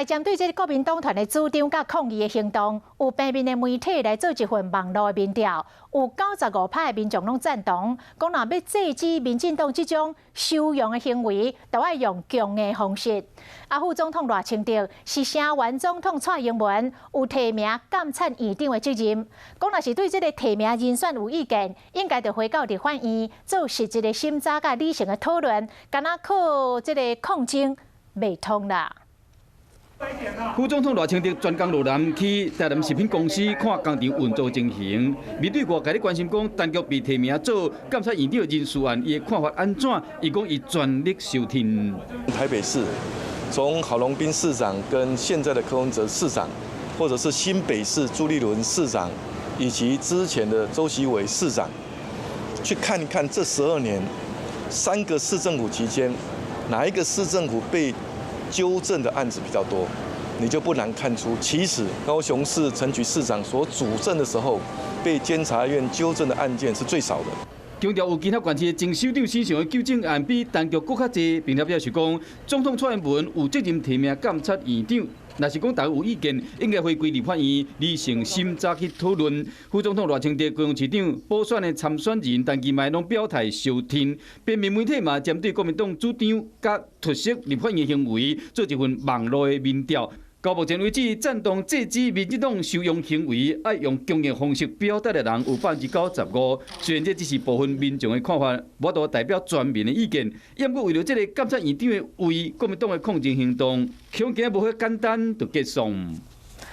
针对这个国民党团的主张甲抗议的行动，有平面的媒体来做一份网络的民调，有95%的民众拢赞同，讲若要制止民进党这种收容的行为，就要用强的方式。副总统赖清德是声援总统蔡英文有提名监察院长的责任，讲若是对这个提名人选有意见，应该就回到立法院做实质的审查甲理性的讨论，敢若靠这个抗争未通啦。 副总统赖清德专工罗南去台南食品公司看工厂运作情形，面对外界咧关心讲，陈局被提名做监察院长的人事案，伊的看法安怎？伊讲伊全力收听。台北市从郝龙斌市长跟现在的柯文哲市长，或者是新北市朱立伦市长，以及之前的周习伟市长，去看一看这12年3个市政府期间，哪一个市政府被 纠正的案子比较多，你就不难看出，其实高雄市陈菊市长所主政的时候，被监察院纠正的案件是最少的。强调有其他县市的前首长身上的纠正案比当局更较侪，并且表示讲，总统蔡英文有责任提名监察院长。 若是讲大家有意见，应该回归立法院理性审查去讨论。副总统赖清德、高雄市长补选的参选人，但其嘛拢表态收听。平面媒体嘛针对国民党主张甲突袭立法院行为，做一份网络的民调。到目前为止，赞同制止民进党收容行为，爱用强硬方式表达的人有95%。虽然这只是部分民众的看法，无多代表全面的意见。因过为了这个监察院长的为国民党的抗争行动，恐惊无遐简单就结束。